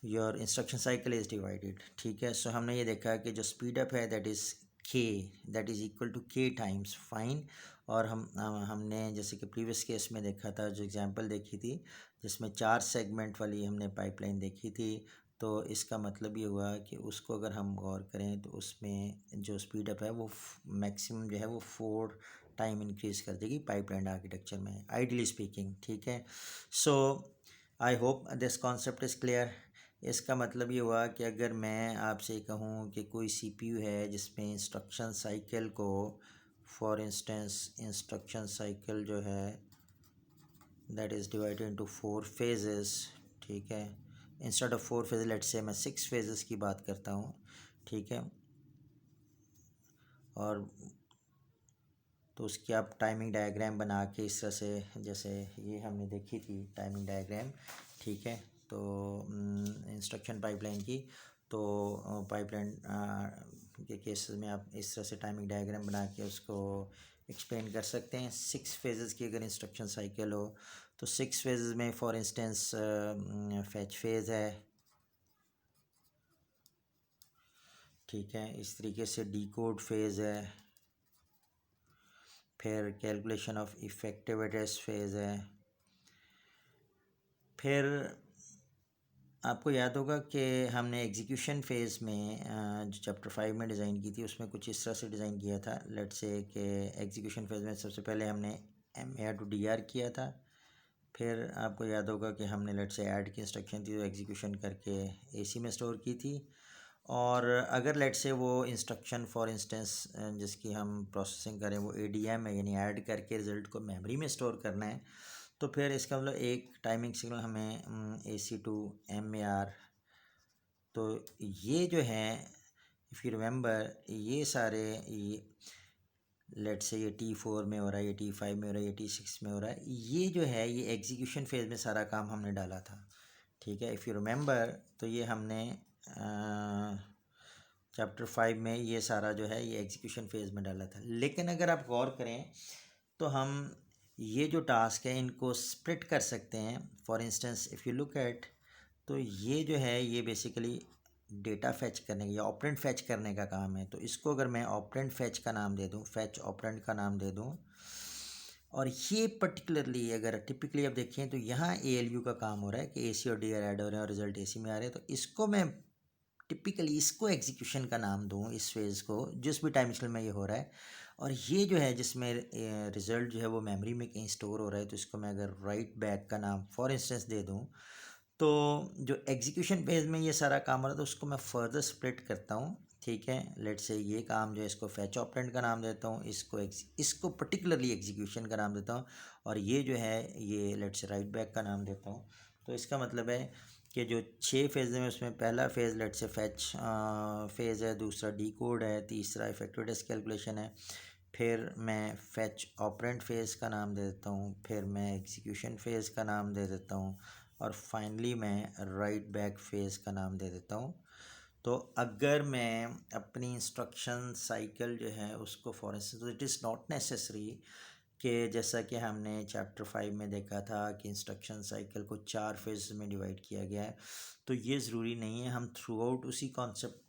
your instruction cycle is divided। ठीक है, सो हमने ये देखा कि जो speed up है that is k, that is equal to k times fine. और हमने जैसे कि प्रीवियस केस में देखा था, जो एग्जांपल देखी थी जिसमें 4 सेगमेंट वाली हमने पाइपलाइन देखी थी, तो इसका मतलब ये हुआ कि उसको अगर हम गौर करें तो उसमें जो स्पीड अप है वो मैक्सिमम जो है वो 4 टाइम इंक्रीज़ कर देगी पाइपलाइन आर्किटेक्चर में, आइडियली स्पीकिंग, ठीक है। So I hope this concept is clear. इसका मतलब ये हुआ कि अगर मैं आपसे कहूँ कि कोई सीपीयू है जिसमें इंस्ट्रक्शन साइकिल को, फॉर इंस्टेंस इंस्ट्रक्शन साइकिल जो है that is divided into 4 phases, ठीक है। Instead of 4 phases let's say मैं 6 फेजेस की बात करता हूँ, ठीक है। और तो उसकी आप टाइमिंग डायग्राम बना के इस तरह से, जैसे ये हमने देखी थी टाइमिंग डायग्राम, ठीक है। तो इंस्ट्रक्शन पाइपलाइन की, तो पाइपलाइन के केसेस में आप इस तरह से टाइमिंग डायग्राम बना के उसको एक्सप्लेन कर सकते हैं। 6 फेजेस की अगर इंस्ट्रक्शन साइकिल हो तो 6 फेजेस में फॉर इंस्टेंस फैच फेज़ है, ठीक है। इस तरीके से डीकोड फेज़ है, फिर calculation of effective address phase है। फिर आपको याद होगा कि हमने एग्जीक्यूशन फ़ेज़ में जो चैप्टर 5 में डिज़ाइन की थी उसमें कुछ इस तरह से डिज़ाइन किया था। लेट्स से कि एग्जीक्यूशन फ़ेज़ में सबसे पहले हमने MAR टू DR किया था। फिर आपको याद होगा कि हमने लेट्स से ऐड की इंस्ट्रक्शन थी जो एग्जीक्यूशन करके AC में स्टोर की थी। और अगर लेट्स से वो इंस्ट्रक्शन फॉर इंस्टेंस जिसकी हम प्रोसेसिंग करें वो ADM है, यानी ऐड करके रिज़ल्ट को मेमोरी में स्टोर करना है, तो फिर इसका मतलब एक टाइमिंग सिग्नल हमें AC टू MAR, तो ये जो है इफ़ यू रिमेंबर ये सारे ये लेट्स से ये T4 में हो रहा है, ये T5 में हो रहा है, ये T6 में हो रहा है, ये जो है ये एग्जीक्यूशन फेज़ में सारा काम हमने डाला था, ठीक है। इफ़ यू रिमेंबर तो ये हमने चैप्टर 5 में ये सारा जो है ये एग्जीक्यूशन फेज़ में डाला था। लेकिन अगर आप गौर करें तो हम ये जो टास्क है इनको स्प्लिट कर सकते हैं। For instance if you look at, तो ये जो है ये बेसिकली डेटा फैच करने का या ऑपरेंड फैच करने का काम है। तो इसको अगर मैं ऑपरेंड फैच का नाम दे दूँ, फैच ऑपरेंड का नाम दे दूँ, और ये पर्टिकुलरली अगर टिपिकली आप देखें तो यहाँ ALU का काम हो रहा है कि AC और DR ऐड हो रहे हैं और रिजल्ट AC में आ रहे हैं, तो इसको मैं टिपिकली इसको एग्जीक्यूशन का नाम दूँ, इस फेज़ को जिस भी टाइम स्केल में ये हो रहा है। और ये जो है जिसमें रिज़ल्ट जो है वो मेमोरी में कहीं स्टोर हो रहा है, तो इसको मैं अगर राइट बैक का नाम फॉर इंस्टेंस दे दूँ, तो जो एग्जीक्यूशन फेज़ में ये सारा काम हो रहा है तो उसको मैं फर्दर स्प्लिट करता हूँ, ठीक है। लेट्स से ये काम जो है इसको फैच ऑपरेंड का नाम देता हूँ, इसको पर्टिकुलरली एग्जीक्यूशन का नाम देता हूँ, और ये जो है ये लेट्स से राइट बैक का नाम देता हूँ। तो इसका मतलब है कि जो 6 फेज़ में उसमें पहला phase let's say fetch phase है, दूसरा डीकोड है, तीसरा इफेक्टिव एड्रेस कैलकुलेशन है, फिर मैं फैच ऑपरेंड फेज़ का नाम दे देता हूँ, फिर मैं एग्जीक्यूशन फेज़ का नाम दे देता हूँ, और फाइनली मैं राइट बैक फेज़ का नाम दे देता हूँ। तो अगर मैं अपनी इंस्ट्रक्शन साइकिल जो है उसको फॉर इंस्टेंस, तो इट इज़ नॉट नेसेसरी कि जैसा कि हमने चैप्टर 5 में देखा था कि इंस्ट्रक्शन साइकिल को 4 फेज में डिवाइड किया गया है, तो ये ज़रूरी नहीं है। हम थ्रू आउट उसी कॉन्सेप्ट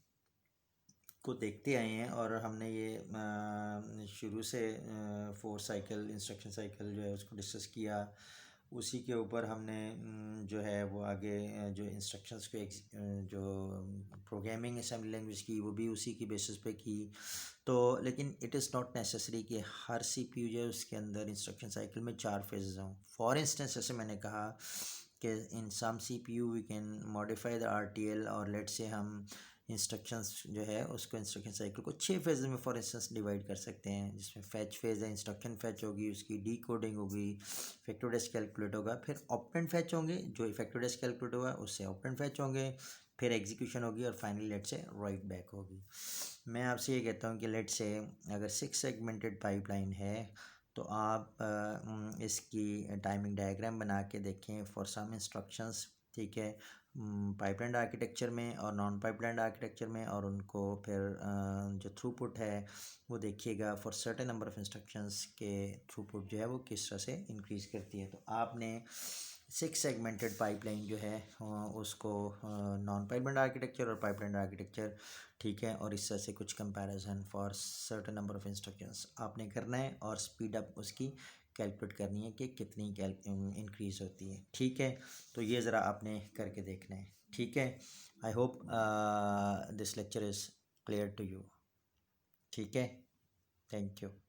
को देखते आए हैं और हमने ये शुरू से 4 साइकिल इंस्ट्रक्शन साइकिल जो है उसको डिस्कस किया। उसी के ऊपर हमने जो है वो आगे जो इंस्ट्रक्शंस को जो प्रोग्रामिंग असेंबली लैंग्वेज की वो भी उसी की बेसिस पे की। तो लेकिन इट इज़ नॉट नेसेसरी कि हर CPU जो है उसके अंदर इंस्ट्रक्शन साइकिल में 4 फेजेस हों। फॉर इंस्टेंस जैसे मैंने कहा कि in some CPU we can modify the RTL, और लेट से हम इंस्ट्रक्शंस जो है उसको इंस्ट्रक्शन साइकिल को 6 फेज में फॉर इंस्टेंस डिवाइड कर सकते हैं, जिसमें फैच फेज़ है, इंस्ट्रक्शन फैच होगी, उसकी डीकोडिंग होगी, इफेक्टिव एड्रेस कैलकुलेट होगा, फिर ऑपरेंड फैच होंगे, जो इफेक्टिव एड्रेस कैलकुलेट होगा उससे ऑपरेंड फैच होंगे, फिर एग्जीक्यूशन होगी, और फाइनली लेट से राइट बैक होगी। मैं आपसे ये कहता हूँ कि लेट से अगर 6 सेगमेंटेड पाइपलाइन है तो आप इसकी टाइमिंग डायग्राम बना के देखें फॉर सम इंस्ट्रक्शंस, ठीक है, पाइपलाइन आर्किटेक्चर में और नॉन पाइपलाइन आर्किटेक्चर में, और उनको फिर जो थ्रूपुट है वो देखिएगा for certain number of instructions के थ्रूपुट जो है वो किस तरह से इंक्रीज़ करती है। तो आपने 6 सेगमेंटेड पाइपलाइन जो है उसको नॉन पाइपलाइन आर्किटेक्चर और पाइपलाइन आर्किटेक्चर, ठीक है, और इस तरह से कुछ comparison for certain number of instructions आपने करना है और स्पीड अप उसकी कैलकुलेट करनी है कि कितनी इंक्रीज़ होती है। ठीक है, तो ये ज़रा आपने करके देखना है। ठीक है, I hope this lecture is clear to you. ठीक है, थैंक यू।